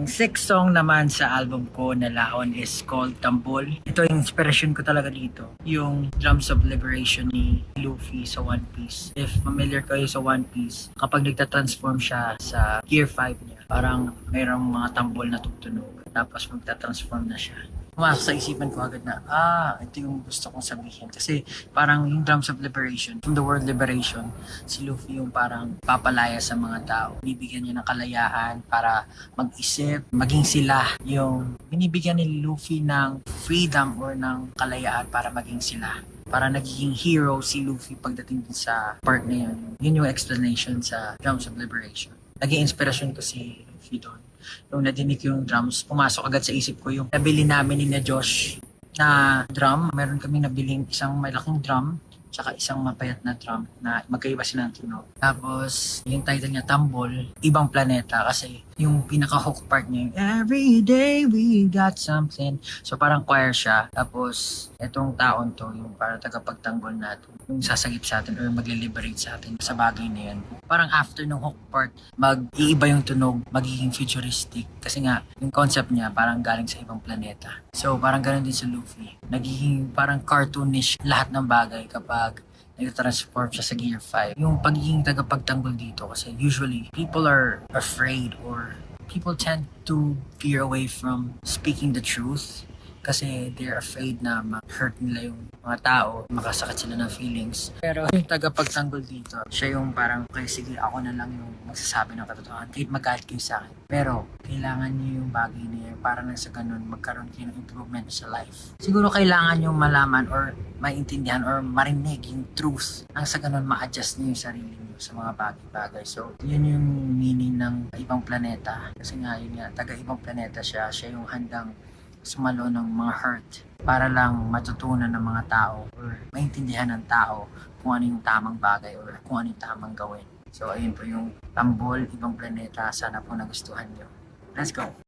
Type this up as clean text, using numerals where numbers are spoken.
Ang sixth song naman sa album ko na Laon is called Tambol. Ito yung inspiration ko talaga dito. Yung Drums of Liberation ni Luffy sa One Piece. If familiar kayo sa One Piece, kapag nagtatransform siya sa Gear 5 niya, parang mayroong mga tambol na tutunog. Tapos magtatransform na siya. Pumasok sa isipan ko agad na, ito yung gusto kong sabihin. Kasi parang yung Drums of Liberation, from the word liberation, si Luffy yung parang papalaya sa mga tao. Bibigyan niya ng kalayaan para mag-isip, maging sila. Yung binibigyan ni Luffy ng freedom or ng kalayaan para maging sila. Para nagiging hero si Luffy pagdating din sa part na yun. Yun yung explanation sa Drums of Liberation. Naging inspirasyon ko si Luffy doon. Nung nadinig yung drums, pumasok agad sa isip ko yung nabili namin ni na Josh na drum. Meron kami nabiling isang malaking drum tsaka isang mapayat na drum na magkaiba sila ng tunog. Tapos, yung title niya, Tambol, Ibang Planeta kasi yung pinaka-hook part niya yung Every day we got something. So parang choir siya. Tapos, etong taon to, yung parang tagapagtanggol natin, yung sasagip sa atin or magle-liberate sa atin sa bagay na yan. Parang after ng hook part, mag-iiba yung tunog, magiging futuristic. Kasi nga, yung concept niya parang galing sa ibang planeta. So parang ganun din sa Luffy. Nagiging parang cartoonish lahat ng bagay kapag nag-transform siya sa Gear 5. Yung pagiging tagapagtanggol dito kasi usually people are afraid or people tend to veer away from speaking the truth kasi they're afraid na ma-hurt nila yung mga tao, makasakit sila ng feelings. Pero yung tagapagtanggol dito, siya yung parang, okay, sige, ako na lang yung magsasabi ng katotohanan kahit magalit kayo sa akin. Pero kailangan niyo yung bagay na yun para nang sa ganun magkaroon kayo ng improvement sa life. Siguro kailangan niyo malaman or maintindihan or marinig yung truth nang sa ganun ma-adjust niyo yung sarili niyo sa mga bagay-bagay. So, yun yung meaning ng ibang planeta. Kasi nga, yun nga, taga-ibang planeta siya. Siya yung handang sumalo ng mga hurt para lang matutunan ng mga tao or maintindihan ng tao kung ano yung tamang bagay or kung ano yung tamang gawin. So, ayun po yung Tambol, Ibang Planeta. Sana po nagustuhan nyo. Let's go!